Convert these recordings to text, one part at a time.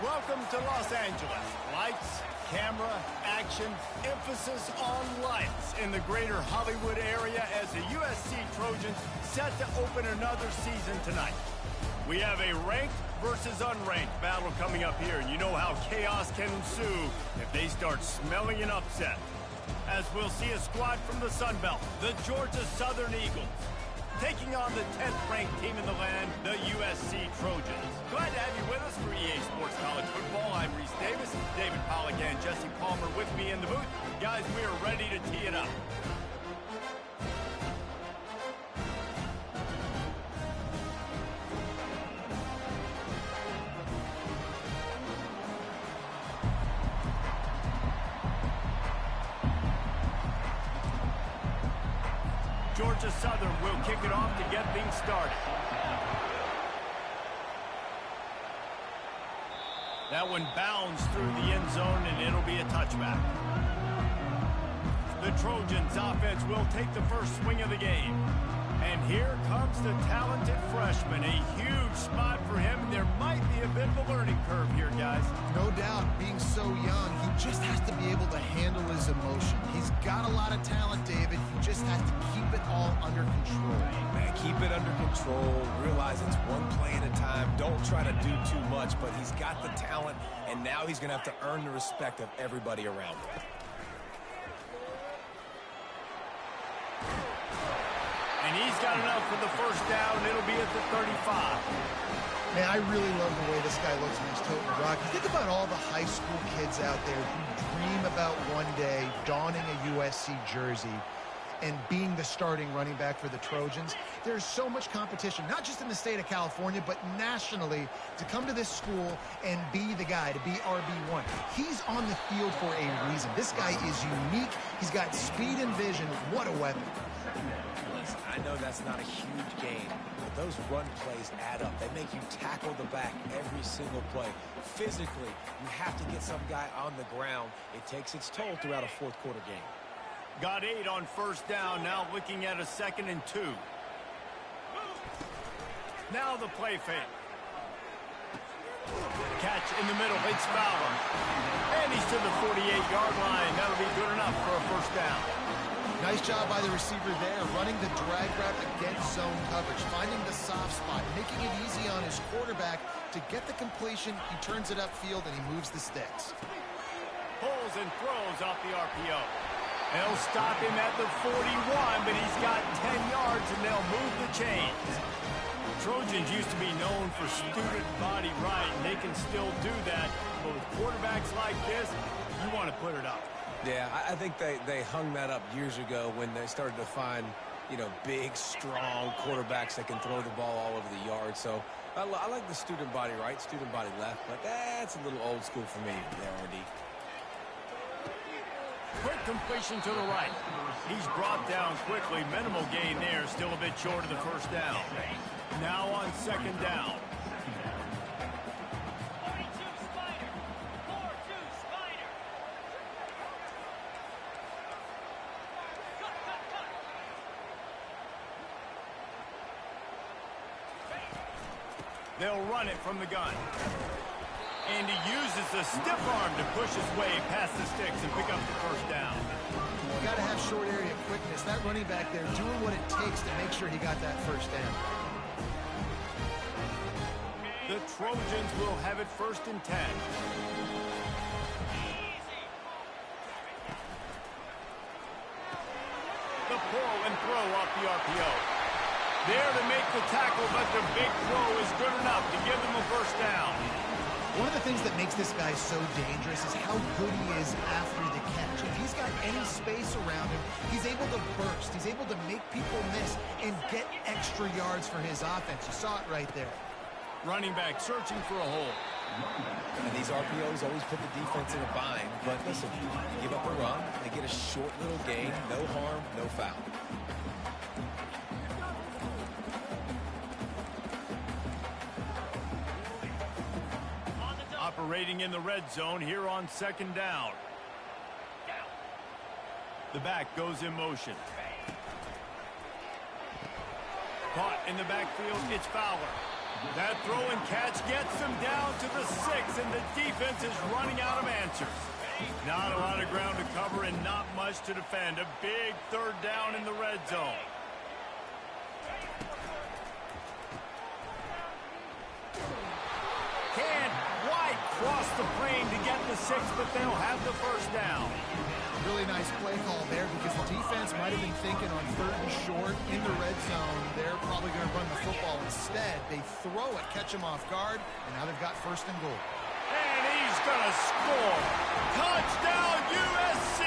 Welcome to Los Angeles. Lights, camera, action, emphasis on lights in the greater Hollywood area as the USC Trojans set to open another season tonight. We have a ranked versus unranked battle coming up here, and you know how chaos can ensue if they start smelling an upset. As we'll see a squad from the Sun Belt, the Georgia Southern Eagles, taking on the 10th-ranked team in the land, the USC Trojans. Glad to have you with us for EA Sports College Football. I'm Reese Davis, David Pollack and Jesse Palmer with me in the booth. Guys, we are ready to tee it up. Georgia Southern will kick it off to get things started. That one bounds through the end zone, and it'll be a touchback. The Trojans offense will take the first swing of the game. And here comes the talented freshman. A huge spot for him. There might be a bit of a learning curve here, guys. No doubt, being so young, he just has to be able to handle his emotion. He's got a lot of talent, David. He just has to keep it all under control. Man, keep it under control. Realize it's one play at a time. Don't try to do too much, but he's got the talent, and now he's going to have to earn the respect of everybody around him. And he's got enough for the first down. It'll be at the 35. Man, I really love the way this guy looks when he's toting the rock. You think about all the high school kids out there who dream about one day donning a USC jersey and being the starting running back for the Trojans. There's so much competition, not just in the state of California, but nationally, to come to this school and be the guy, to be RB1. He's on the field for a reason. This guy is unique. He's got speed and vision. What a weapon. Listen, I know that's not a huge gain, but those run plays add up. They make you tackle the back every single play. Physically, you have to get some guy on the ground. It takes its toll throughout a fourth-quarter game. Got 8 on first down, now looking at a 2nd and 2. Now the play fake. Catch in the middle, it's Fowler. And he's to the 48-yard line. That'll be good enough for a first down. Nice job by the receiver there, running the drag route against zone coverage, finding the soft spot, making it easy on his quarterback to get the completion. He turns it upfield, and he moves the sticks. Pulls and throws off the RPO. They'll stop him at the 41, but he's got 10 yards, and they'll move the chains. Trojans used to be known for student body right, and they can still do that. But with quarterbacks like this, you want to put it up. Yeah, I think they hung that up years ago when they started to find, you know, big, strong quarterbacks that can throw the ball all over the yard. So I like the student body right, student body left, but that's a little old school for me, there, RD. Quick completion to the right. He's brought down quickly. Minimal gain there. Still a bit short of the first down. Now on 2nd down. They'll run it from the gun. And he uses the stiff arm to push his way past the sticks and pick up the first down. You got to have short area quickness. That running back there doing what it takes to make sure he got that first down. The Trojans will have it 1st and 10. The pull and throw off the RPO. There to make the tackle, but the big throw is good enough to give them a first down. One of the things that makes this guy so dangerous is how good he is after the catch. If he's got any space around him, he's able to burst. He's able to make people miss and get extra yards for his offense. You saw it right there. Running back searching for a hole. And these RPOs always put the defense in a bind. But listen, you give up a run, they get a short little gain, no harm, no foul. Operating in the red zone here on 2nd down. The back goes in motion. Caught in the backfield, it's Fowler. That throw and catch gets them down to the 6, and the defense is running out of answers. Not a lot of ground to cover and not much to defend. A big third down in the red zone. Can't quite cross the plane to get the 6, but they'll have the first down. Really nice play call there because the defense might have been thinking on 3rd and short in the red zone. They're probably going to run the football instead. They throw it, catch him off guard, and now they've got 1st and goal. And he's going to score. Touchdown, USC!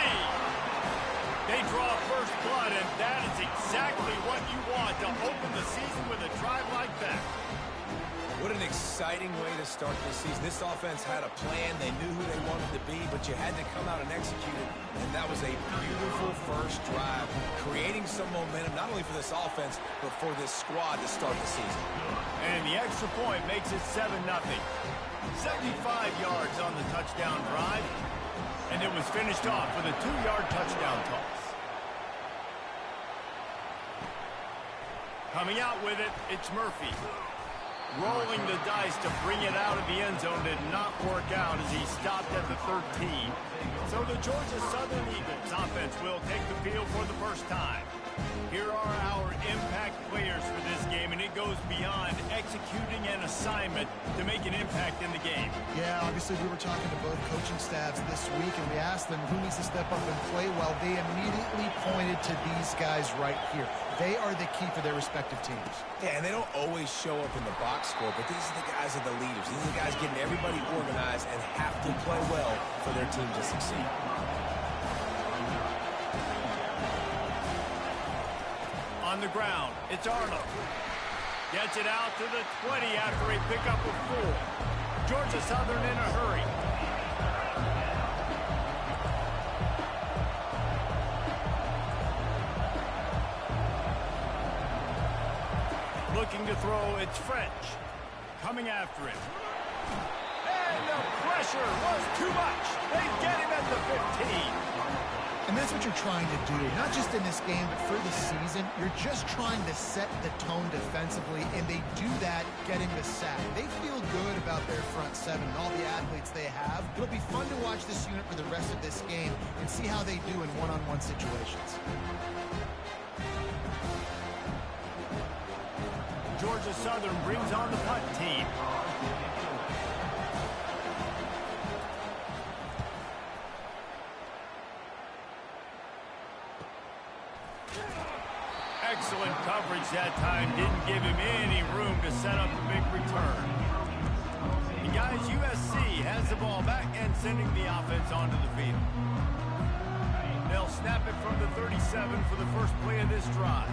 They draw first blood, and that is exactly what you want to open the season with a drive like that. What an exciting way to start this season. This offense had a plan. They knew who they wanted to be, but you had to come out and execute it. And that was a beautiful first drive, creating some momentum, not only for this offense, but for this squad to start the season. And the extra point makes it 7-0. 75 yards on the touchdown drive. And it was finished off with a 2-yard touchdown toss. Coming out with it, it's Murphy. Rolling the dice to bring it out of the end zone did not work out as he stopped at the 13. So the Georgia Southern Eagles offense will take the field for the first time. Here are our impact players for this game, and it goes beyond executing an assignment to make an impact in the game. Yeah, obviously we were talking to both coaching staffs this week, and we asked them who needs to step up and play well. They immediately pointed to these guys right here. They are the key for their respective teams. Yeah, and they don't always show up in the box score, but these are the guys that are the leaders. These are the guys getting everybody organized and have to play well for their team to succeed. On the ground, it's Arnold. Gets it out to the 20 after a pickup of 4. Georgia Southern in a hurry. Looking to throw, it's French. Coming after him. And the pressure was too much. They get him at the 15. And that's what you're trying to do, not just in this game, but for the season. You're just trying to set the tone defensively, and they do that getting the sack. They feel good about their front 7 and all the athletes they have. It'll be fun to watch this unit for the rest of this game and see how they do in one-on-one situations. Georgia Southern brings on the punt team. Excellent coverage that time. Didn't give him any room to set up a big return. And guys, USC has the ball back and sending the offense onto the field. They'll snap it from the 37 for the first play of this drive.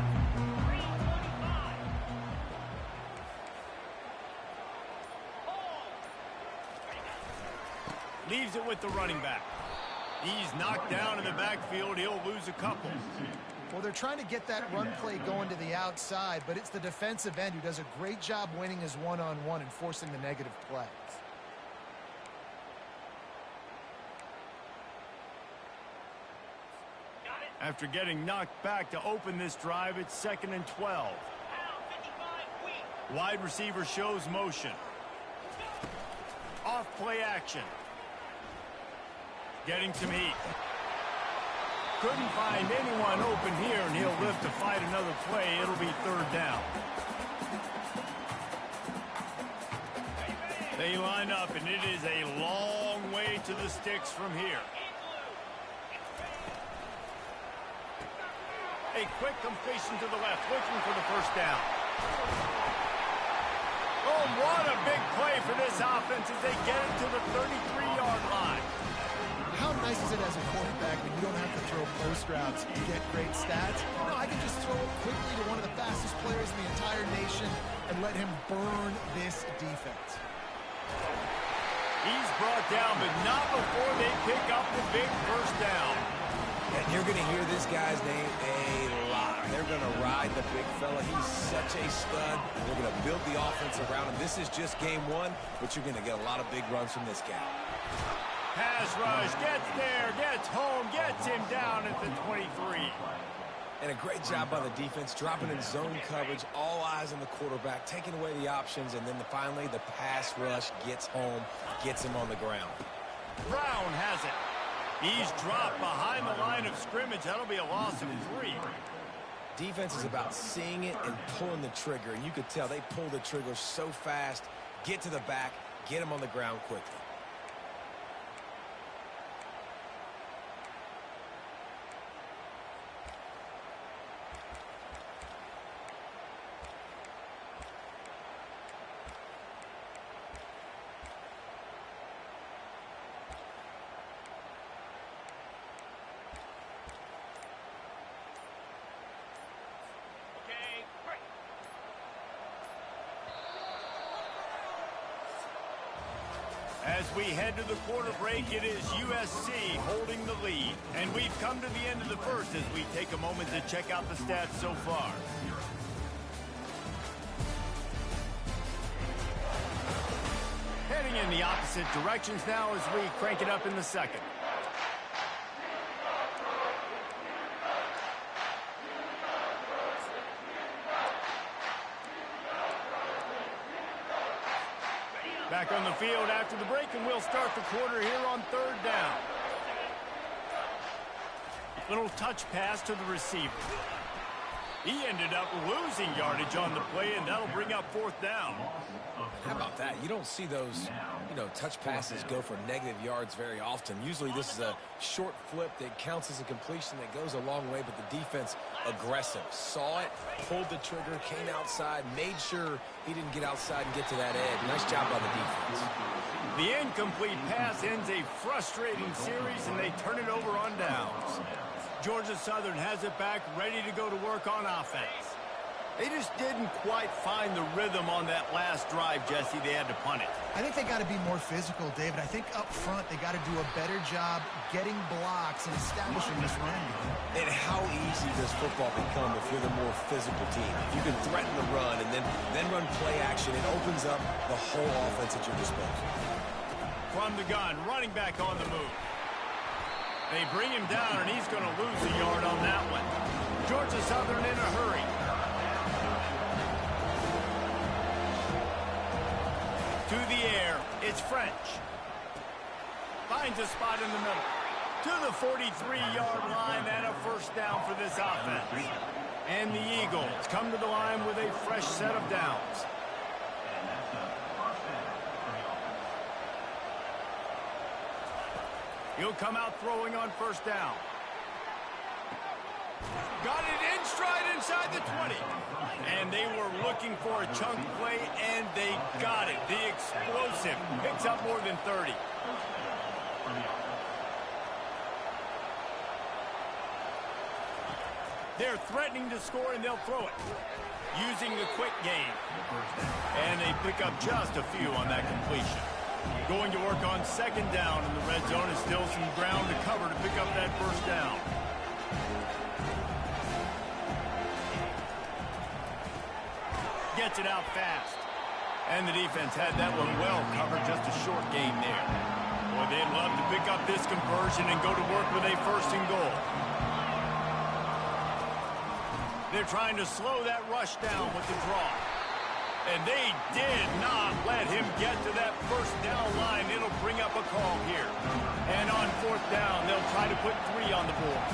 Leaves it with the running back. He's knocked down in the backfield. He'll lose a couple. Well, they're trying to get that run play going to the outside, but it's the defensive end who does a great job winning his one-on-one and forcing the negative plays. After getting knocked back to open this drive, it's 2nd and 12. Wide receiver shows motion. Off play action. Getting some heat. Couldn't find anyone open here, and he'll live to fight another play. It'll be 3rd down. They line up, and it is a long way to the sticks from here. A quick completion to the left, looking for the first down. Oh, what a big play for this offense as they get it to the 33-yard line. How nice is it as a quarterback when you don't have to throw post routes to get great stats? No, I can just throw it quickly to one of the fastest players in the entire nation and let him burn this defense. He's brought down, but not before they pick up the big first down. And you're going to hear this guy's name a lot. They're going to ride the big fella. He's such a stud. They're going to build the offense around him. This is just game 1, but you're going to get a lot of big runs from this guy. Pass rush, gets there, gets home, gets him down at the 23. And a great job by the defense, dropping in zone coverage, all eyes on the quarterback, taking away the options, and then finally the pass rush gets home, gets him on the ground. Brown has it. He's dropped behind the line of scrimmage. That'll be a loss of 3. Defense is about seeing it and pulling the trigger, and you could tell they pull the trigger so fast, get to the back, get him on the ground quickly. As we head to the quarter break, it is USC holding the lead. And we've come to the end of the first as we take a moment to check out the stats so far. Heading in the opposite directions now as we crank it up in the second. Back on the field after the break, and we'll start the quarter here on 3rd down. Little touch pass to the receiver. He ended up losing yardage on the play, and that'll bring up 4th down. How about that? You don't see those, touch passes go for negative yards very often. Usually this is a short flip that counts as a completion that goes a long way, but the defense aggressive. Saw it, pulled the trigger, came outside, made sure he didn't get outside and get to that edge. Nice job by the defense. The incomplete pass ends a frustrating series, and they turn it over on downs. Georgia Southern has it back, ready to go to work on offense. They just didn't quite find the rhythm on that last drive, Jesse. They had to punt it. I think they got to be more physical, David. I think up front they got to do a better job getting blocks and establishing this run game. And how easy does football become if you're the more physical team? If you can threaten the run and then run play action, it opens up the whole offense at your disposal. From the gun, running back on the move. They bring him down, and he's going to lose a yard on that one. Georgia Southern in a hurry. To the air, it's French. Finds a spot in the middle. To the 43-yard line and a 1st down for this offense. And the Eagles come to the line with a fresh set of downs. He'll come out throwing on 1st down. Got it in stride inside the 20. And they were looking for a chunk play, and they got it. The explosive picks up more than 30. They're threatening to score, and they'll throw it. Using the quick game. And they pick up just a few on that completion. Going to work on 2nd down in the red zone. Is still some ground to cover to pick up that 1st down. Gets it out fast. And the defense had that one well covered. Just a short gain there. Boy, they'd love to pick up this conversion and go to work with a 1st and goal. They're trying to slow that rush down with the draw. And they did not let him get to that 1st down line. It'll bring up a call here. And on 4th down, they'll try to put 3 on the board.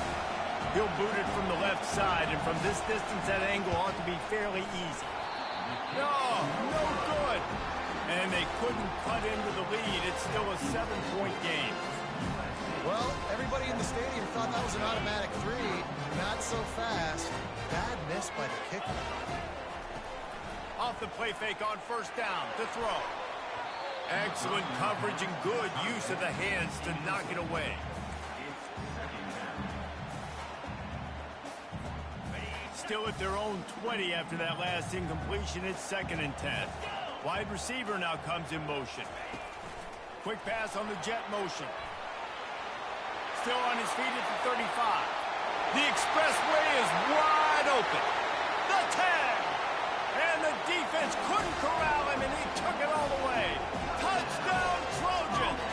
He'll boot it from the left side, and from this distance, that angle ought to be fairly easy. No good. And they couldn't cut into the lead. It's still a 7-point game. Well, everybody in the stadium thought that was an automatic 3. Not so fast. Bad miss by the kicker. Off the play fake on 1st down to throw. Excellent coverage and good use of the hands to knock it away. Still at their own 20 after that last incompletion. It's 2nd and 10. Wide receiver now comes in motion. Quick pass on the jet motion. Still on his feet at the 35. The expressway is wide open. The 10. And the defense couldn't corral him, and he took it all the way. Touchdown, Trojans!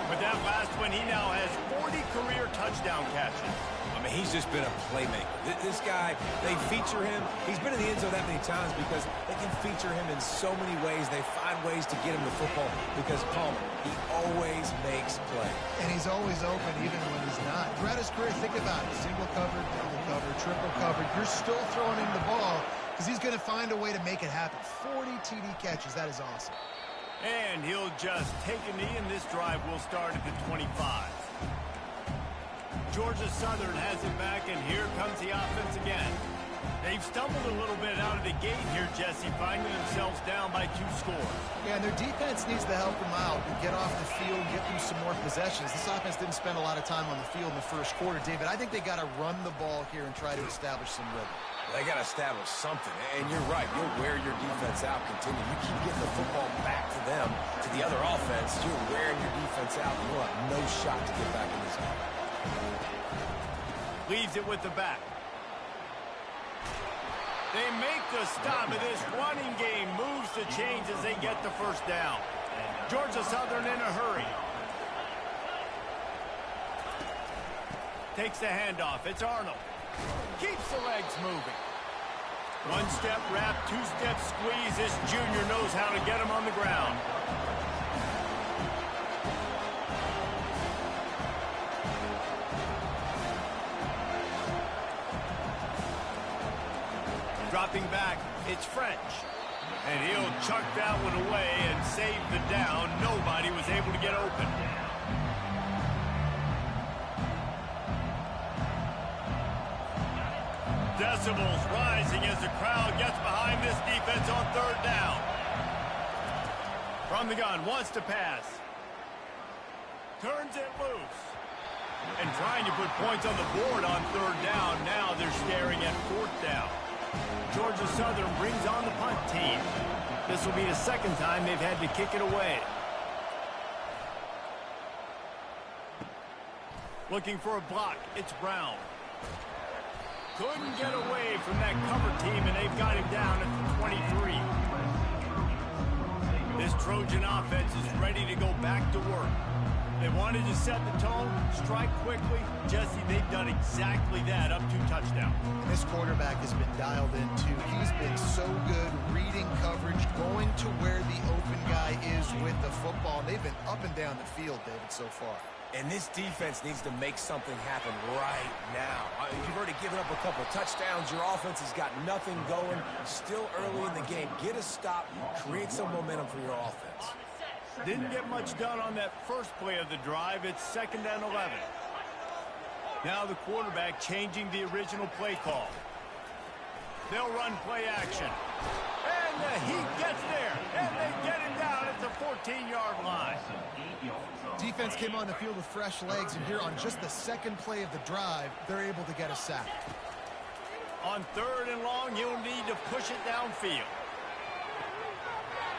With that last one, he now has 40 career touchdown catches. A mean, he's just been a playmaker. This guy, they feature him. He's been in the end zone that many times because they can feature him in so many ways. They find ways to get him the football because Palmer, he always makes plays. And he's always open even when he's not. Throughout his career, think about it. Single covered, double covered, triple covered. You're still throwing him the ball because he's going to find a way to make it happen. 40 TD catches. That is awesome. And he'll just take a knee, and this drive will start at the 25. Georgia Southern has it back, and here comes the offense again. They've stumbled a little bit out of the gate here, Jesse, finding themselves down by 2 scores. Yeah, and their defense needs to help them out and get off the field, get them some more possessions. This offense didn't spend a lot of time on the field in the first quarter, David. I think they got to run the ball here and try to establish some rhythm. They got to establish something, and you're right. You'll wear your defense out, continue. You keep getting the football back to them, to the other offense. You're wearing your defense out, and you'll have no shot to get back in this game. Leaves it with the back. They make the stop of this running game. Moves to change as they get the first down. Georgia Southern in a hurry. Takes the handoff. It's Arnold. Keeps the legs moving. 1-step wrap, 2-step squeeze. This junior knows how to get him on the ground. Dropping back, it's French. And he'll chuck that one away and save the down. Nobody was able to get open. Decibels rising as the crowd gets behind this defense on 3rd down. From the gun, wants to pass. Turns it loose. And trying to put points on the board on 3rd down. Now they're staring at 4th down. Georgia Southern brings on the punt team. This will be the 2nd time they've had to kick it away. Looking for a block. It's Brown. Couldn't get away from that cover team, and they've got him down at the 23. This Trojan offense is ready to go back to work. They wanted to set the tone, strike quickly. Jesse, they've done exactly that, up 2 touchdowns. This quarterback has been dialed in, too. He's been so good reading coverage, going to where the open guy is with the football. They've been up and down the field, David, so far. And this defense needs to make something happen right now. You've already given up a couple touchdowns. Your offense has got nothing going. Still early in the game. Get a stop. Create some momentum for your offense. Didn't get much done on that first play of the drive. It's 2nd and 11. Now the quarterback changing the original play call. They'll run play action. And he gets there. And they get him down at the 14-yard line. Defense came on the field with fresh legs, and here on just the 2nd play of the drive, they're able to get a sack. On 3rd and long, he'll need to push it downfield.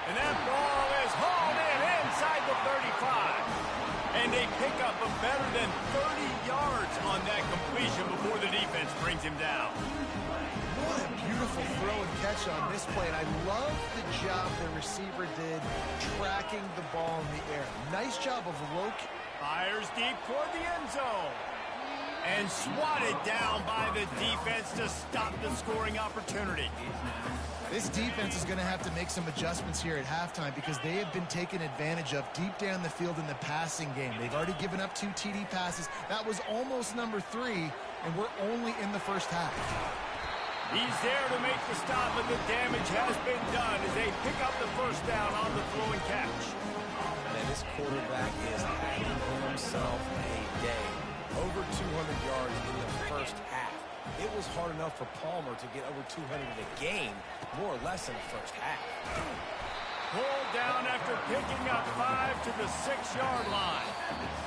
And that ball is hauled in inside the 35. And they pick up a better than 30 yards on that completion before the defense brings him down. What a beautiful throw and catch on this play. And I love the job the receiver did tracking the ball in the air. Nice job of locating. Fires deep toward the end zone. And swatted down by the defense to stop the scoring opportunity. This defense is going to have to make some adjustments here at halftime because they have been taken advantage of deep down the field in the passing game. They've already given up 2 TD passes. That was almost number 3, and we're only in the first half. He's there to make the stop, but the damage has been done as they pick up the first down on the throw and catch. Man, this quarterback is having himself a day. Over 200 yards in the first half. It was hard enough for Palmer to get over 200 in a game, more or less in the first half. Pulled down after picking up 5 to the 6-yard line.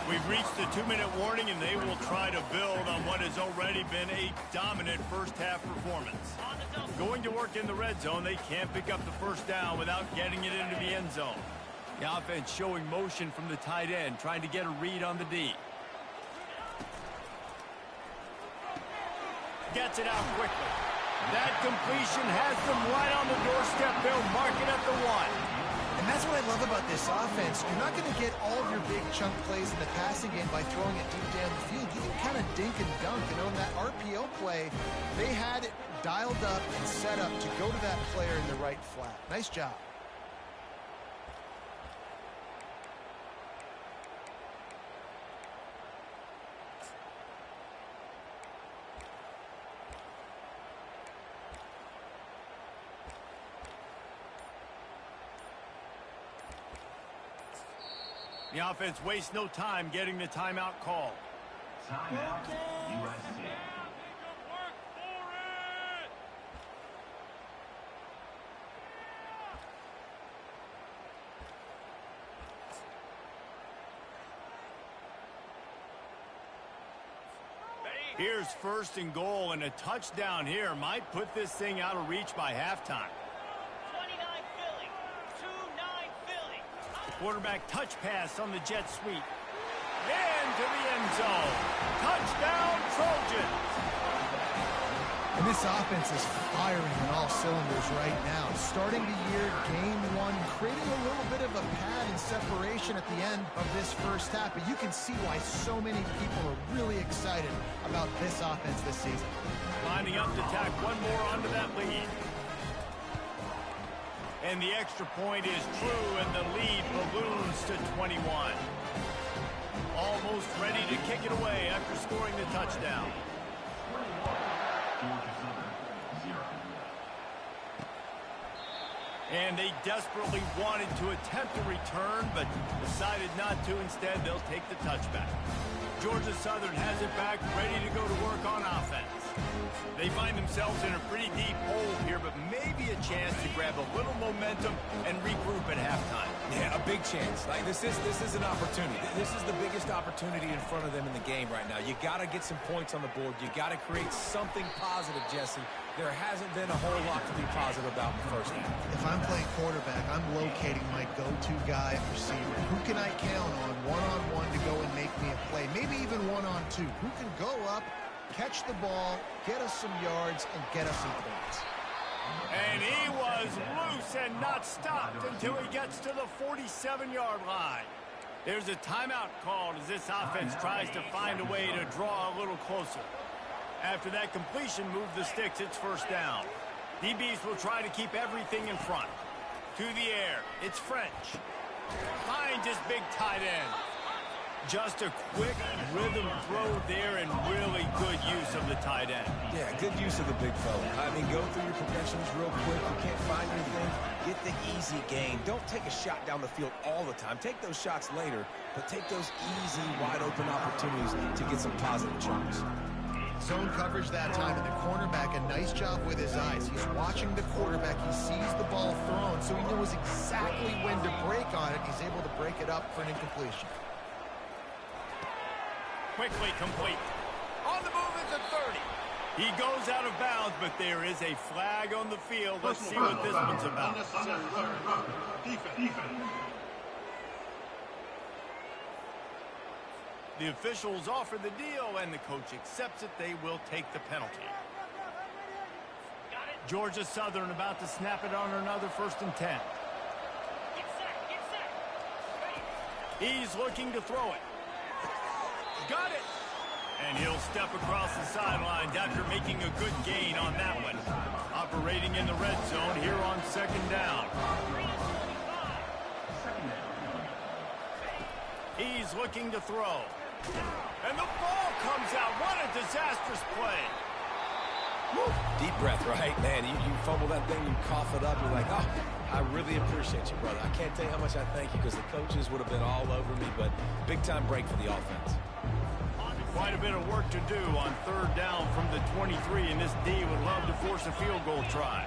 We've reached the 2-minute warning, and they will try to build on what has already been a dominant first-half performance. Going to work in the red zone, they can't pick up the first down without getting it into the end zone. The offense showing motion from the tight end, trying to get a read on the D. Gets it out quickly. That completion has them right on the doorstep. They'll mark it at the 1. And And that's what I love about this offense. You're not going to get all of your big chunk plays in the passing game by throwing it deep down the field. You can kind of dink and dunk. And on that RPO play, they had it dialed up and set up to go to that player in the right flat. Nice job. The offense wastes no time getting the timeout call. Timeout, USC. Here's first and goal, and a touchdown here might put this thing out of reach by halftime. Quarterback touch pass on the jet sweep. Into the end zone. Touchdown, Trojans. And this offense is firing on all cylinders right now. Starting the year, game one, creating a little bit of a pad and separation at the end of this first half. But you can see why so many people are really excited about this offense this season. Lining up to tack one more onto that lead. And the extra point is true, and the lead balloons to 21. Almost ready to kick it away after scoring the touchdown. And they desperately wanted to attempt a return, but decided not to. Instead, they'll take the touchback. Georgia Southern has it back, ready to go to work on offense. They find themselves in a pretty deep hole here, but maybe a chance to grab a little momentum and regroup at halftime. Yeah, a big chance. Like this is an opportunity. This is the biggest opportunity in front of them in the game right now. You got to get some points on the board. You got to create something positive, Jesse. There hasn't been a whole lot to be positive about in the first half. If I'm playing quarterback, I'm locating my go-to guy at receiver. Who can I count on one-on-one to go and make me a play? Maybe even one-on-two. Who can go up, catch the ball, get us some yards, and get us some points? And he was loose and not stopped until he gets to the 47-yard line. There's a timeout called as this offense tries to find a way to draw a little closer. After that completion, move the sticks, it's first down. DBs will try to keep everything in front. To the air, it's French. Finds his big tight end. Just a quick rhythm throw there and really good use of the tight end. Yeah, good use of the big fella. I mean, go through your progressions real quick. You can't find anything. Get the easy gain. Don't take a shot down the field all the time. Take those shots later, but take those easy, wide-open opportunities to get some positive chunks. Zone coverage that time, and the cornerback, a nice job with his eyes. He's watching the quarterback. He sees the ball thrown, so he knows exactly when to break on it. He's able to break it up for an incompletion. Quickly complete. On the move is a 30. He goes out of bounds, but there is a flag on the field. Let's see what this one's about. Defense. The officials offer the deal, and the coach accepts it. They will take the penalty. Georgia Southern about to snap it on another 1st and 10. He's looking to throw it. Got it. And he'll step across the sidelines after making a good gain on that one. Operating in the red zone here on 2nd down. He's looking to throw. And the ball comes out. What a disastrous play. Woo. Deep breath, right? Man, you fumble that thing, you cough it up, you're like, oh, I really appreciate you, brother. I can't tell you how much I thank you because the coaches would have been all over me, but big-time break for the offense. Quite a bit of work to do on 3rd down from the 23, and this D would love to force a field goal try.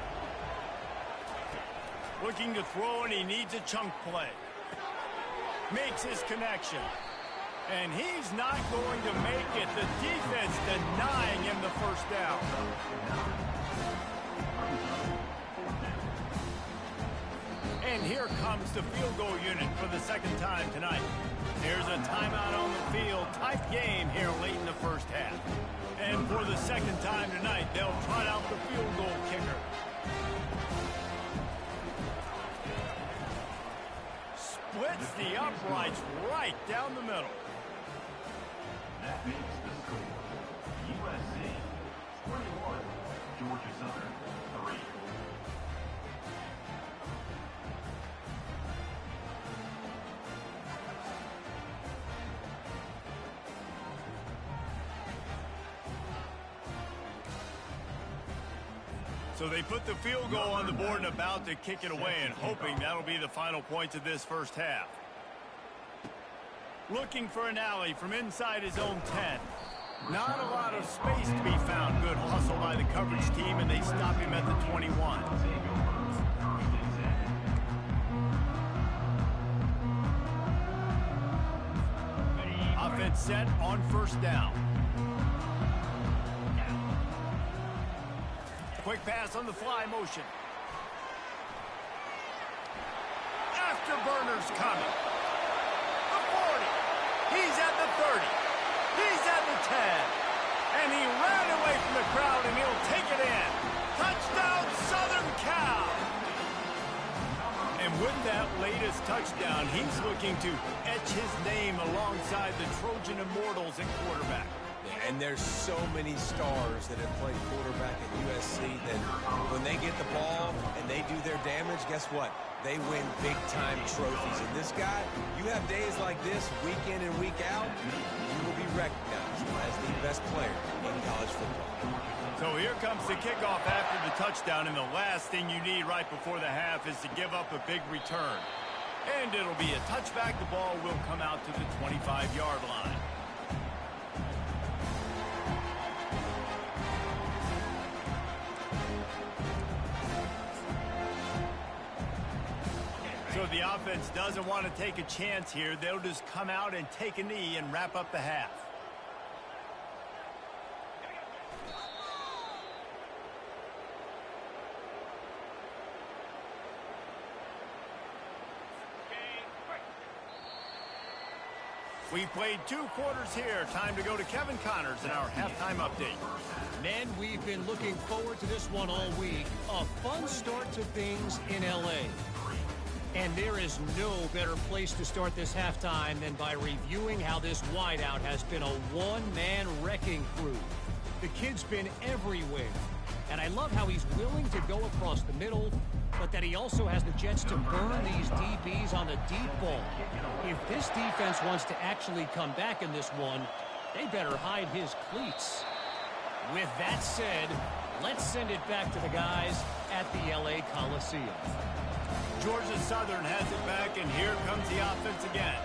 Looking to throw, and he needs a chunk play. Makes his connection. And he's not going to make it. The defense denying him the 1st down. And here comes the field goal unit for the 2nd time tonight. There's a timeout on the field. Tight game here late in the 1st half. And for the 2nd time tonight, they'll trot out the field goal kicker. slides right down the middle. That makes the score. USC 21, Georgia Southern 3. So they put the field goal on the board and about to kick it away, and hoping that'll be the final points of this first half. Looking for an alley from inside his own 10. Not a lot of space to be found. Good hustle by the coverage team, and they stop him at the 21. Offense set on first down. Quick pass on the fly motion. Afterburner's coming. The 40. He's at the 30. He's at the 10. And he ran away from the crowd, and he'll take it in. Touchdown, Southern Cal. And with that latest touchdown, he's looking to etch his name alongside the Trojan Immortals at quarterback. And there's so many stars that have played quarterback at USC that when they get the ball and they do their damage, guess what? They win big-time trophies. And this guy, you have days like this, week in and week out, you will be recognized as the best player in college football. So here comes the kickoff after the touchdown, and the last thing you need right before the half is to give up a big return. And it'll be a touchback. The ball will come out to the 25-yard line. So the offense doesn't want to take a chance here. They'll just come out and take a knee and wrap up the half. We played 2 quarters here. Time to go to Kevin Connors in our halftime update. Men, we've been looking forward to this one all week. A fun start to things in L.A. And there is no better place to start this halftime than by reviewing how this wideout has been a one-man wrecking crew. The kid's been everywhere. And I love how he's willing to go across the middle, but that he also has the jets to burn these DBs on the deep ball. If this defense wants to actually come back in this one, they better hide his cleats. With that said, let's send it back to the guys at the L.A. Coliseum. Georgia Southern has it back, and here comes the offense again.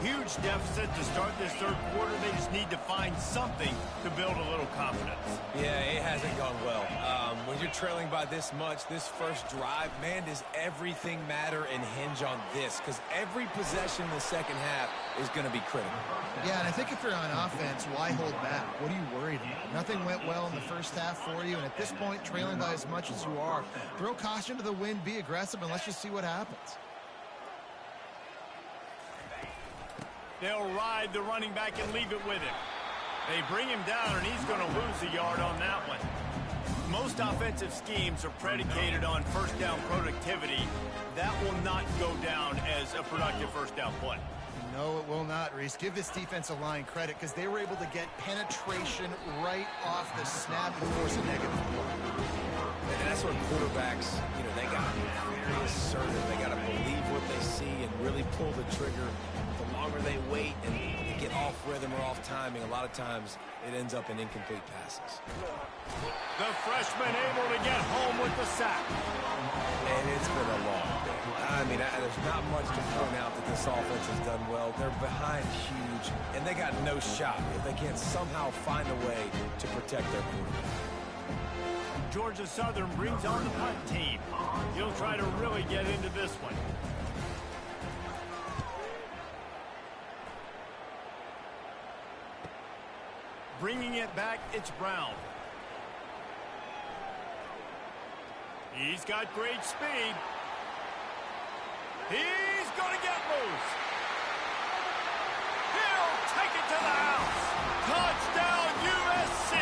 Huge deficit to start this third quarter. They just need to find something to build a little confidence. Yeah, it hasn't gone well. When you're trailing by this much, this first drive, man, does everything matter and hinge on this? Because every possession in the second half is going to be critical. Yeah, and I think if you're on offense, why hold back? What are you worried about? Nothing went well in the first half for you, and at this point, trailing by as much as you are, throw caution to the wind, be aggressive, and let's just see what happens. They'll ride the running back and leave it with him. They bring him down, and he's going to lose a yard on that one. Most offensive schemes are predicated on first down productivity. That will not go down as a productive first down play. No, it will not, Reese. Give this defensive line credit because they were able to get penetration right off the snap and force a negative play. And that's what quarterbacks, they got to be very assertive. They got to believe what they see and really pull the trigger. The longer they wait and they get off rhythm or off timing, a lot of times it ends up in incomplete passes. The freshman able to get home with the sack. And it's been a long day. I mean, there's not much to point out that this offense has done well. They're behind huge, and they got no shot if they can't somehow find a way to protect their quarterback. Georgia Southern brings on the punt team. He'll try to really get into this one. Bringing it back, it's Brown. He's got great speed. He's going to get loose. He'll take it to the house. Touchdown, USC.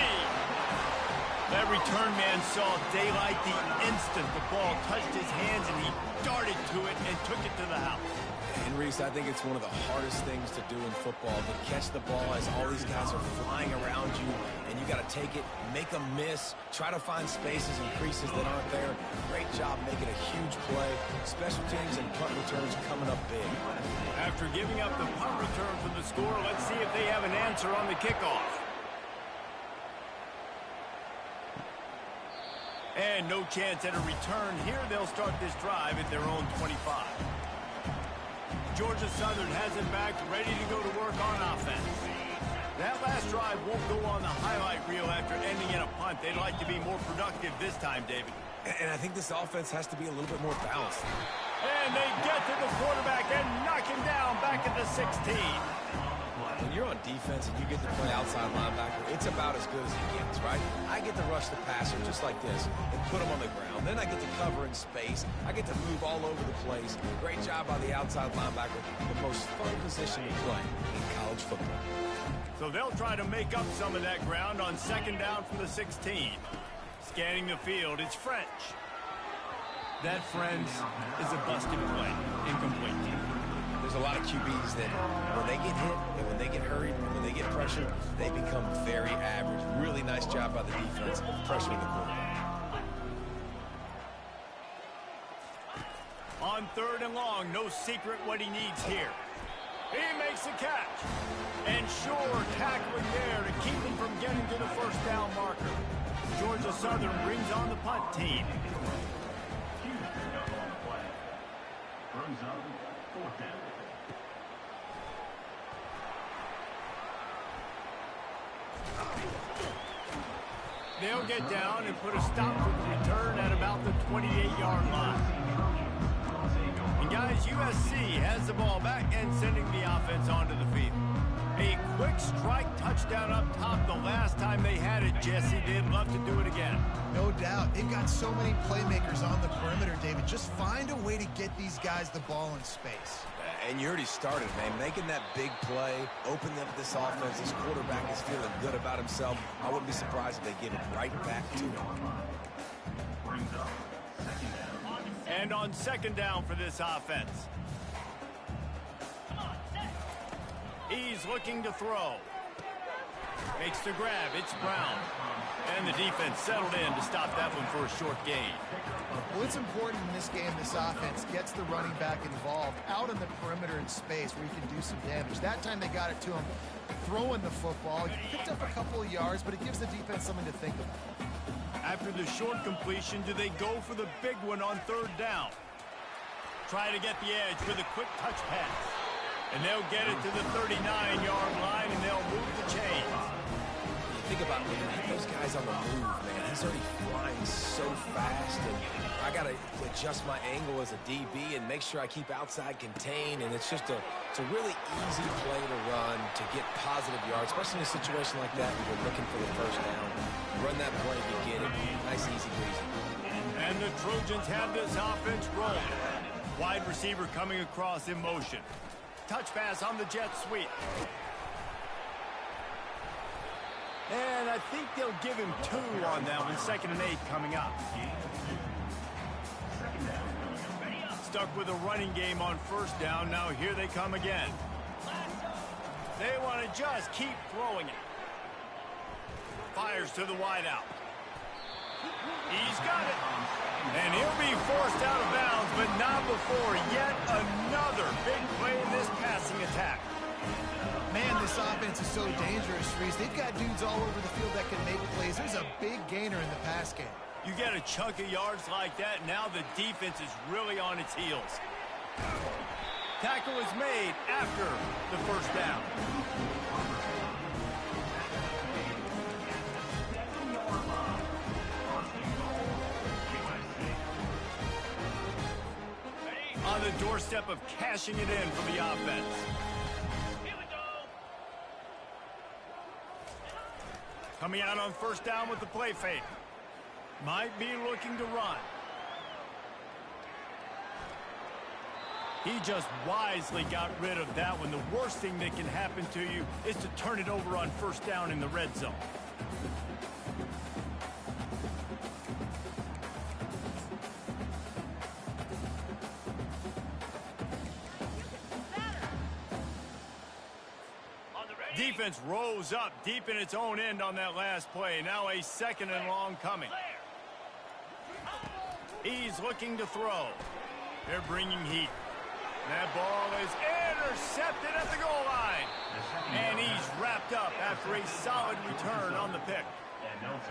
That return man saw daylight the instant the ball touched his hands, and he darted to it and took it to the house. And Reese, I think it's one of the hardest things to do in football, to catch the ball as all these guys are flying around you, and you got to take it, make them miss, try to find spaces and creases that aren't there. Great job making a huge play. Special teams and punt returns coming up big. After giving up the punt return for the score, let's see if they have an answer on the kickoff. And no chance at a return here. They'll start this drive at their own 25. Georgia Southern has it back, ready to go to work on offense. That last drive won't go on the highlight reel after ending in a punt. They'd like to be more productive this time, David. And I think this offense has to be a little bit more balanced. And they get to the quarterback and knock him down back at the 16. When you're on defense and you get to play outside linebacker, it's about as good as it gets, right? I get to rush the passer just like this and put him on the ground. Then I get to cover in space. I get to move all over the place. Great job by the outside linebacker. The most fun position to play in college football. So they'll try to make up some of that ground on second down from the 16. Scanning the field, it's French. That, friends, is a busted play. Incomplete. There's a lot of QBs that when they get hit and when they get hurried and when they get pressured, they become very average. Really nice job by the defense pressuring the quarterback. On third and long, no secret what he needs here. He makes a catch. And sure, tackling there to keep him from getting to the first down marker. Georgia Southern brings on the punt team. Brings up fourth down. They'll get down and put a stop to the return at about the 28-yard line. And guys, USC has the ball back and sending the offense onto the field. A quick strike touchdown up top the last time they had it, Jesse. They'd love to do it again. No doubt. They've got so many playmakers on the perimeter, David. Just find a way to get these guys the ball in space. And you already started, man. Making that big play, opening up this offense. This quarterback is feeling good about himself. I wouldn't be surprised if they give it right back to him. Brings up second down. And on second down for this offense. He's looking to throw. Makes the grab. It's Brown. And the defense settled in to stop that one for a short gain. Well, it's important in this game, this offense gets the running back involved out on the perimeter in space where he can do some damage. That time they got it to him throwing the football. He picked up a couple of yards, but it gives the defense something to think about. After the short completion, do they go for the big one on third down? Try to get the edge with a quick touch pass. And they'll get it to the 39-yard line, and they'll move the chains. You think about when you get those guys on the move, man. He's already flying so fast, and I got to adjust my angle as a DB and make sure I keep outside contained, and it's just a really easy play to run to get positive yards, especially in a situation like that when you're looking for the first down. Run that play, you get it. Nice, easy breezy. And the Trojans have this offense rolling. Wide receiver coming across in motion. Touch pass on the jet sweep. And I think they'll give him 2 on that one. 2nd and 8 coming up. Stuck with a running game on first down. Now here they come again. They want to just keep throwing it. Fires to the wideout. He's got it. And he'll be forced out of bounds, but not before yet another big play in this passing attack. Man, this offense is so dangerous, Reese. They've got dudes all over the field that can make plays. There's a big gainer in the pass game. You get a chunk of yards like that, now the defense is really on its heels. Tackle is made after the first down. On the doorstep of cashing it in for the offense. Coming out on first down with the play fake. Might be looking to run. He just wisely got rid of that one. The worst thing that can happen to you is to turn it over on first down in the red zone. Defense rose up deep in its own end on that last play. Now a second and long coming. He's looking to throw. They're bringing heat. That ball is intercepted at the goal line. And he's wrapped up after a solid return on the pick.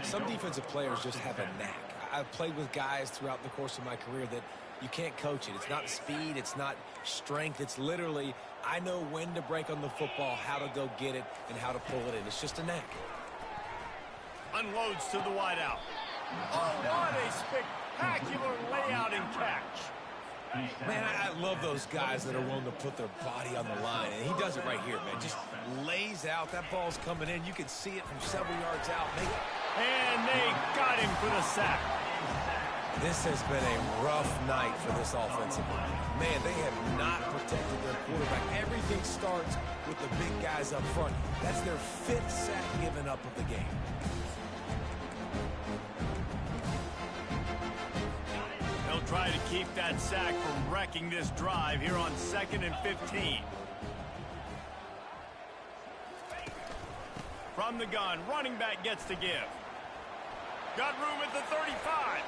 Some defensive players just have a knack. I've played with guys throughout the course of my career that you can't coach it. It's not speed. It's not strength. It's literally, I know when to break on the football, how to go get it, and how to pull it in. It's just a knack. Unloads to the wideout. Oh, what a spectacular layout and catch. Man, I love those guys that are willing to put their body on the line, and he does it right here, man. Just lays out. That ball's coming in. You can see it from several yards out. And they got him for the sack. This has been a rough night for this offensive line. Man, they have not protected their quarterback. Everything starts with the big guys up front. That's their 5th sack given up of the game. They'll try to keep that sack from wrecking this drive here on 2nd and 15. From the gun, running back gets to give. Got room at the 35.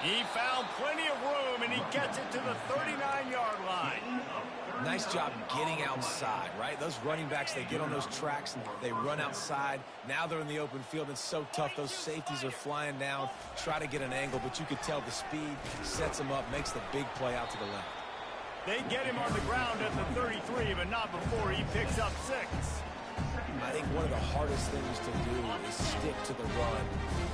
He found plenty of room, and he gets it to the 39-yard line. Nice job getting outside, right? Those running backs, they get on those tracks, and they run outside. Now they're in the open field. It's so tough. Those safeties are flying down, try to get an angle, but you could tell the speed sets him up, makes the big play out to the left. They get him on the ground at the 33, but not before he picks up 6. I think one of the hardest things to do is stick to the run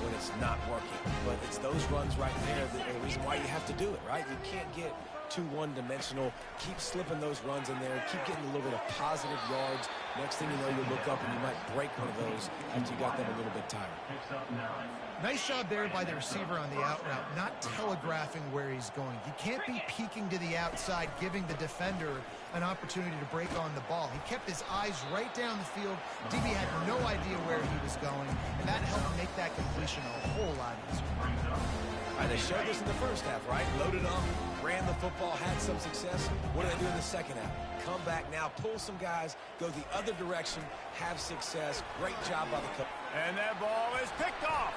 when it's not working. But it's those runs right there that are the reason why you have to do it, right? You can't get too one-dimensional. Keep slipping those runs in there. Keep getting a little bit of positive yards. Next thing you know, you look up and you might break one of those after you got them a little bit tired. Nice job there by the receiver on the out route, not telegraphing where he's going. You can't be peeking to the outside, giving the defender an opportunity to break on the ball. He kept his eyes right down the field. DB had no idea where he was going, and that helped make that completion a whole lot easier. All right, they showed this in the first half, right? Loaded up, ran the football, had some success. What do they do in the second half? Come back now, pull some guys, go the other direction, have success. Great job by the coach. And that ball is picked off.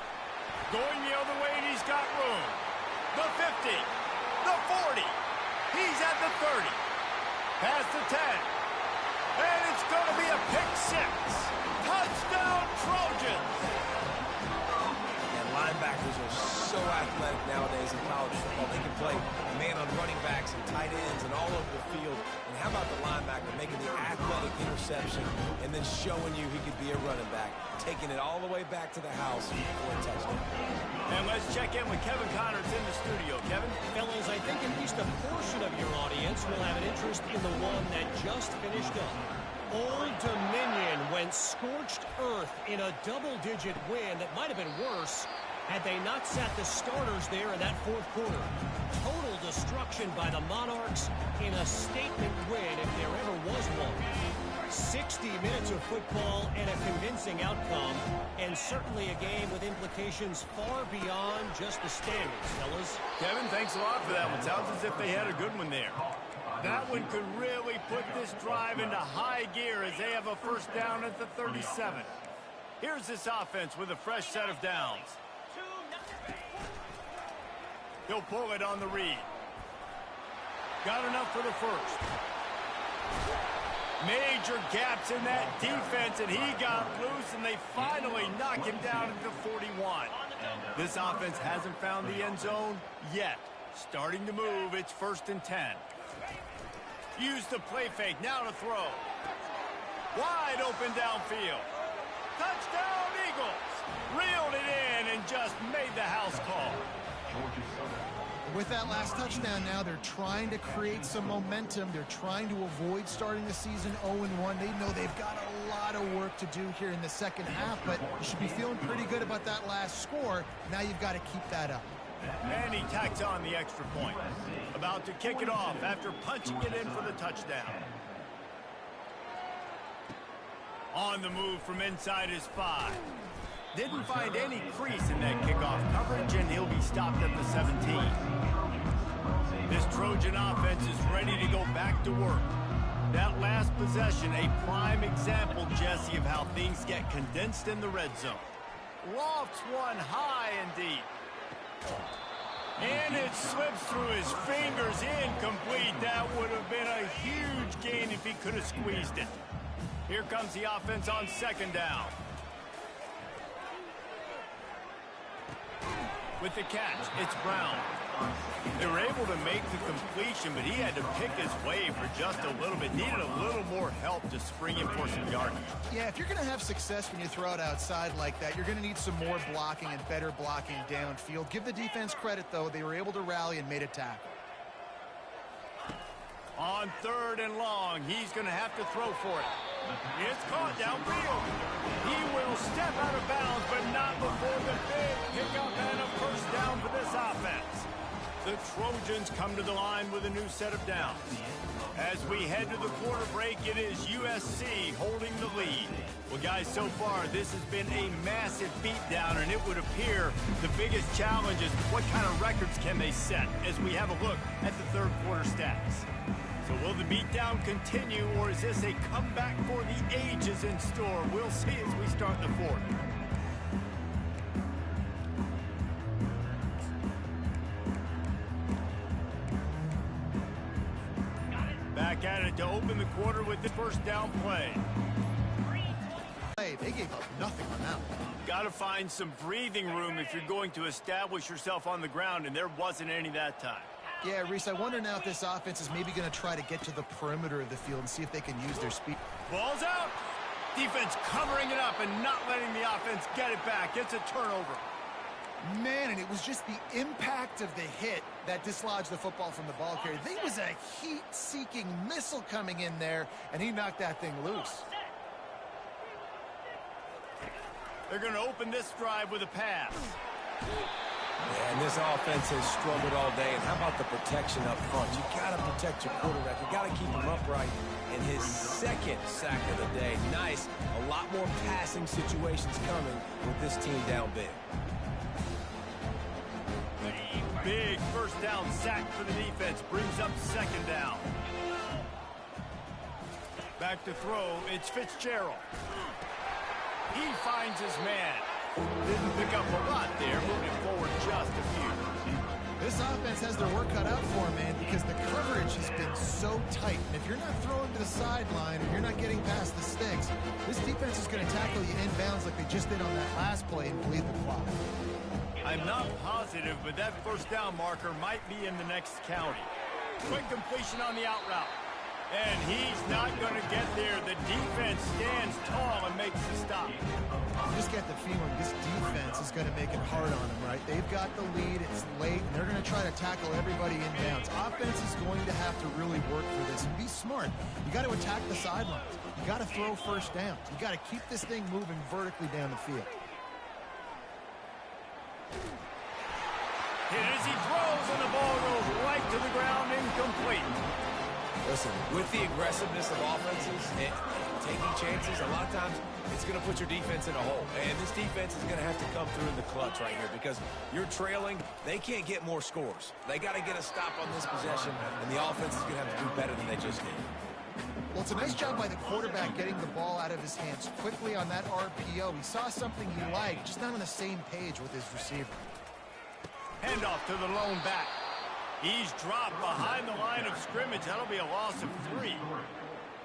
Going the other way, and he's got room. The 50, the 40. He's at the 30. Past the 10. And it's going to be a pick 6. Touchdown, Trojans. And linebackers are so athletic nowadays in college football. They can play man on running backs and tight ends and all over the field. And how about the linebacker making the athletic interception and then showing you he could be a running back, taking it all the way back to the house for a touchdown. And let's check in with Kevin Connors in the studio. Kevin? Fellas, I think at least a portion of your audience will have an interest in the one that just finished up. Old Dominion went scorched earth in a double-digit win that might have been worse had they not sat the starters there in that 4th quarter. Total destruction by the Monarchs in a statement win if there ever was one. 60 minutes of football and a convincing outcome, and certainly a game with implications far beyond just the standings, fellas. Kevin, thanks a lot for that one. Sounds as if they had a good one there. That one could really put this drive into high gear as they have a first down at the 37. Here's this offense with a fresh set of downs. He'll pull it on the read. Got enough for the first. Major gaps in that defense, and he got loose, and they finally knock him down at the 41. This offense hasn't found the end zone yet. Starting to move, it's 1st and 10. Use the play fake, now to throw. Wide open downfield. Touchdown, Eagles! Reeled it in and just made the house call. With that last touchdown now, they're trying to create some momentum. They're trying to avoid starting the season 0-1. They know they've got a lot of work to do here in the second half, but you should be feeling pretty good about that last score. Now you've got to keep that up. And he tacks on the extra point. About to kick it off after punching it in for the touchdown. On the move from inside his 5. Didn't find any crease in that kickoff coverage, and he'll be stopped at the 17. This Trojan offense is ready to go back to work. That last possession, a prime example, Jesse, of how things get condensed in the red zone. Lofts one high and deep. And it slips through his fingers, incomplete. That would have been a huge gain if he could have squeezed it. Here comes the offense on second down. With the catch, it's Brown. They were able to make the completion, but he had to pick his way for just a little bit. Needed a little more help to spring him for some yardage. Yeah, if you're going to have success when you throw it outside like that, you're going to need some more blocking and better blocking downfield. Give the defense credit, though. They were able to rally and made a tackle. On third and long, he's going to have to throw for it. It's caught downfield. He will step out of bounds, but not before the big pickup and a first down for this offense. The Trojans come to the line with a new set of downs. As we head to the quarter break, it is USC holding the lead. Well, guys, so far, this has been a massive beatdown, and it would appear the biggest challenge is what kind of records can they set as we have a look at the third quarter stats. So will the beatdown continue, or is this a comeback for the ages in store? We'll see as we start the fourth. Back at it to open the quarter with the first down play. They gave up nothing on that one. Got to find some breathing room if you're going to establish yourself on the ground, and there wasn't any that time. Yeah, Reese, I wonder now if this offense is maybe going to try to get to the perimeter of the field and see if they can use their speed. Ball's out. Defense covering it up and not letting the offense get it back. It's a turnover. Man, and it was just the impact of the hit that dislodged the football from the ball carrier. There was a heat-seeking missile coming in there, and he knocked that thing loose. They're going to open this drive with a pass. Yeah, and this offense has struggled all day. And how about the protection up front? You got to protect your quarterback. You got to keep him upright. And his second sack of the day. Nice. A lot more passing situations coming with this team down big. Big first down sack for the defense. Brings up second down. Back to throw. It's Fitzgerald. He finds his man. Didn't pick up a lot there. Moving forward just a few. This offense has their work cut out for them, man, because the coverage has been so tight. And if you're not throwing to the sideline or you're not getting past the sticks, this defense is going to tackle you inbounds like they just did on that last play and bleed the clock. I'm not positive, but that first down marker might be in the next county. Quick completion on the out route. And he's not going to get there. The defense stands tall and makes the stop. You just get the feeling this defense is going to make it hard on them, right? They've got the lead. It's late, and they're going to try to tackle everybody inbounds. Offense is going to have to really work for this and be smart. You got to attack the sidelines. You got to throw first downs. You got to keep this thing moving vertically down the field. Hit as he throws, and the ball goes right to the ground, incomplete. Listen, with the aggressiveness of offenses and taking chances, a lot of times it's going to put your defense in a hole. And this defense is going to have to come through in the clutch right here because you're trailing. They can't get more scores. They got to get a stop on this possession, and the offense is going to have to do better than they just did. Well, it's a nice job by the quarterback getting the ball out of his hands quickly on that RPO. He saw something he liked, just not on the same page with his receiver. Handoff to the lone back. He's dropped behind the line of scrimmage. That'll be a loss of 3.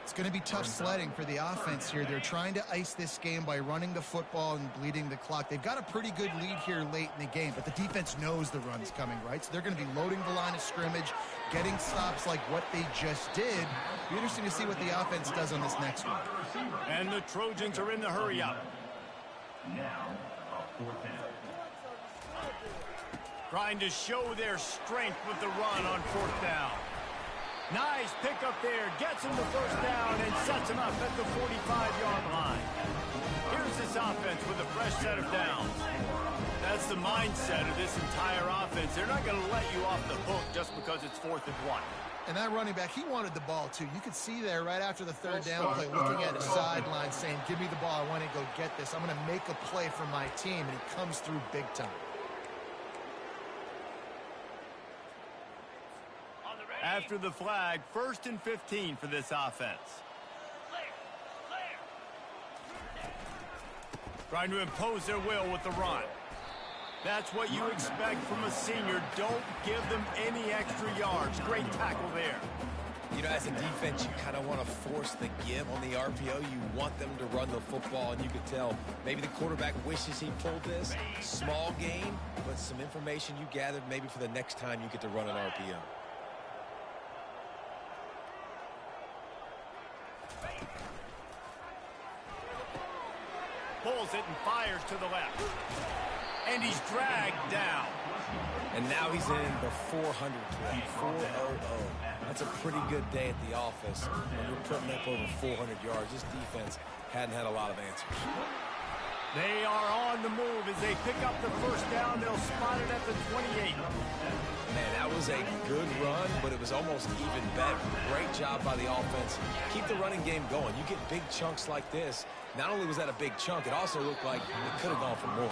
It's going to be tough sledding for the offense here. They're trying to ice this game by running the football and bleeding the clock. They've got a pretty good lead here late in the game, but the defense knows the run's coming, right? So they're going to be loading the line of scrimmage, getting stops like what they just did. It'll be interesting to see what the offense does on this next one. And the Trojans are in the hurry-up. Now, a fourth down. Trying to show their strength with the run on fourth down. Nice pickup there. Gets him the first down and sets him up at the 45-yard line. Here's this offense with a fresh set of downs. That's the mindset of this entire offense. They're not going to let you off the hook just because it's 4th and 1. And that running back, he wanted the ball, too. You could see there right after the third down play, looking at his sideline, saying, give me the ball. I want to go get this. I'm going to make a play for my team. And he comes through big time. After the flag, 1st and 15 for this offense. Trying to impose their will with the run. That's what you expect from a senior. Don't give them any extra yards. Great tackle there. You know, as a defense, you kind of want to force the give on the RPO. You want them to run the football, and you could tell maybe the quarterback wishes he pulled this. Small gain, but some information you gathered maybe for the next time you get to run an RPO. Pulls it and fires to the left. And he's dragged down. And now he's in the 400 club, 400. That's a pretty good day at the office when you're putting up over 400 yards. This defense hadn't had a lot of answers. They are on the move as they pick up the first down. They'll spot it at the 28. Man, that was a good run, but it was almost even better. Great job by the offense. Keep the running game going. You get big chunks like this. Not only was that a big chunk, it also looked like it could have gone for more.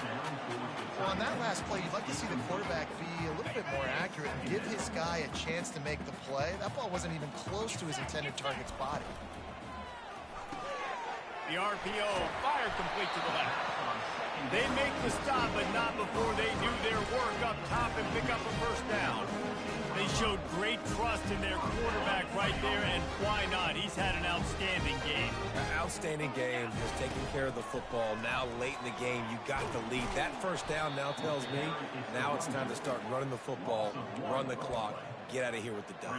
Well, on that last play, you'd like to see the quarterback be a little bit more accurate and give his guy a chance to make the play. That ball wasn't even close to his intended target's body. The RPO fired complete to the left. They make the stop, but not before they do their work up top and pick up a first down. They showed great trust in their quarterback right there, and why not? He's had an outstanding game. An outstanding game, just taking care of the football. Now late in the game, you got the lead. That first down now tells me now it's time to start running the football, run the clock, get out of here with the dub.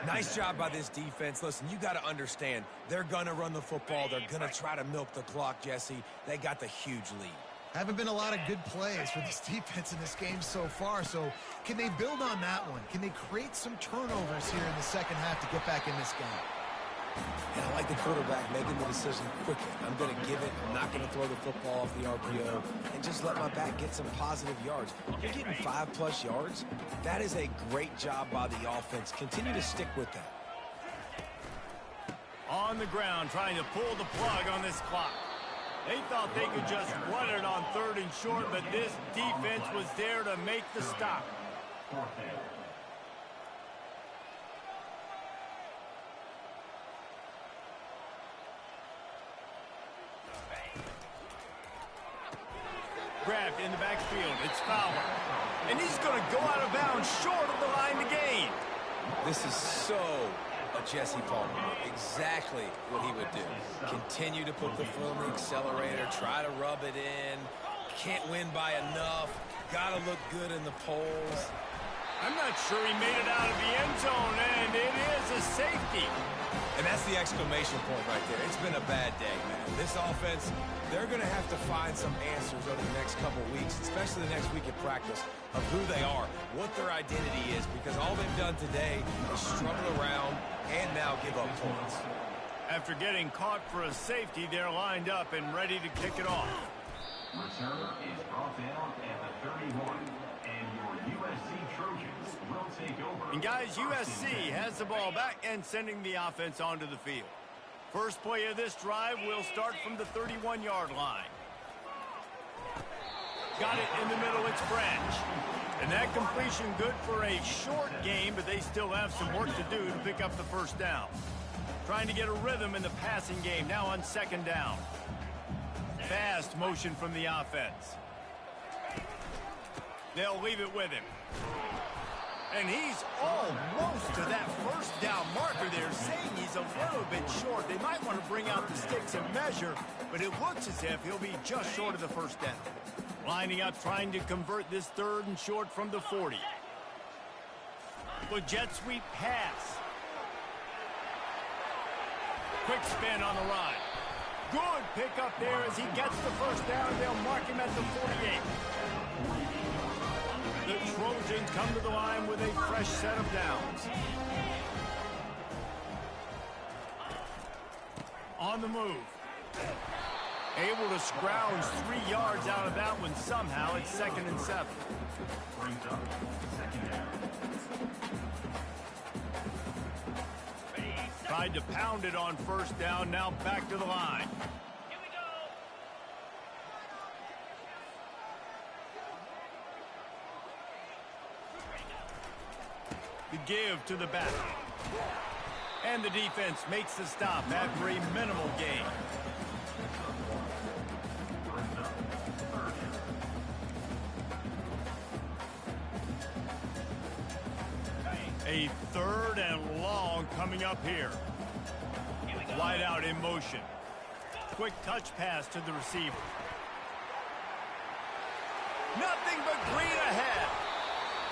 Nice job by this defense. Listen, you got to understand, they're going to run the football. They're going to try to milk the clock, Jesse. They got the huge lead. Haven't been a lot of good plays for this defense in this game so far, so can they build on that one? Can they create some turnovers here in the second half to get back in this game? And I like the quarterback making the decision quickly. I'm going to give it. I'm not going to throw the football off the RPO and just let my back get some positive yards. You're getting 5+ yards. That is a great job by the offense. Continue to stick with that. On the ground, trying to pull the plug on this clock. They thought they could just run it on 3rd and short, but this defense was there to make the stop. Grabbed in the backfield. It's Fowler. And he's going to go out of bounds short of the line to gain. This is so a Jesse Palmer. Exactly what he would do. Continue to put the foot on the accelerator. Try to rub it in. Can't win by enough. Got to look good in the polls. I'm not sure he made it out of the end zone, and it is a safety. And that's the exclamation point right there. It's been a bad day, man. This offense, they're going to have to find some answers over the next couple weeks, especially the next week of practice, of who they are, what their identity is, because all they've done today is struggle around and now give up points. After getting caught for a safety, they're lined up and ready to kick it off. Return is brought down at the 31, and your USC Trojans will take over. And guys, USC has the ball back and sending the offense onto the field. First play of this drive will start from the 31-yard line. Got it in the middle, it's Branch. And that completion good for a short game, but they still have some work to do to pick up the first down. Trying to get a rhythm in the passing game, now on 2nd down. Fast motion from the offense. They'll leave it with him. And he's almost to that first down marker there, saying he's a little bit short. They might want to bring out the sticks and measure, but it looks as if he'll be just short of the first down. Lining up, trying to convert this 3rd and short from the 40. With jet sweep pass. Quick spin on the ride. Good pickup there as he gets the first down. They'll mark him at the 48. The Trojans come to the line with a fresh set of downs. On the move. Able to scrounge 3 yards out of that one somehow. It's 2nd and 7. Brings up 2nd down. Tried to pound it on 1st down. Now back to the line. The give to the back. And the defense makes the stop after a minimal gain. A 3rd and long coming up here. Wide out in motion. Quick touch pass to the receiver. Nothing but green ahead.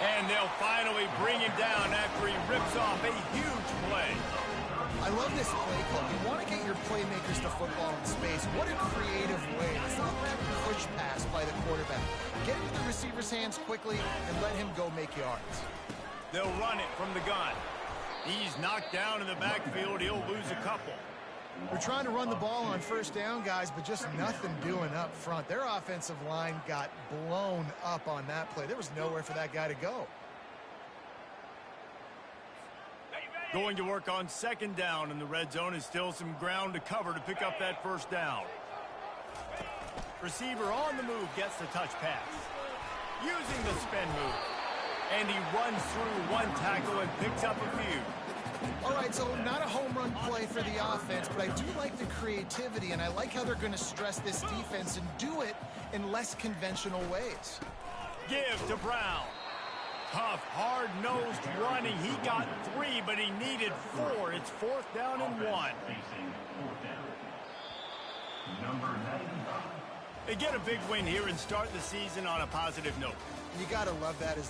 And they'll finally bring him down after he rips off a huge play. I love this play call. You want to get your playmakers to football in space. What a creative way. It's not that push pass by the quarterback. Get into the receiver's hands quickly and let him go make yards. They'll run it from the gun. He's knocked down in the backfield. He'll lose a couple. We're trying to run the ball on 1st down, guys, but just nothing doing up front. Their offensive line got blown up on that play. There was nowhere for that guy to go. Going to work on 2nd down in the red zone is still some ground to cover to pick up that 1st down. Receiver on the move gets the touch pass. Using the spin move. And he runs through 1 tackle and picks up a few. All right, so not a home run play for the offense, but I do like the creativity, and I like how they're going to stress this defense and do it in less conventional ways. Give to Brown. Tough, hard-nosed running. He got 3, but he needed 4. It's 4th down and 1. They get a big win here and start the season on a positive note. You got to love that as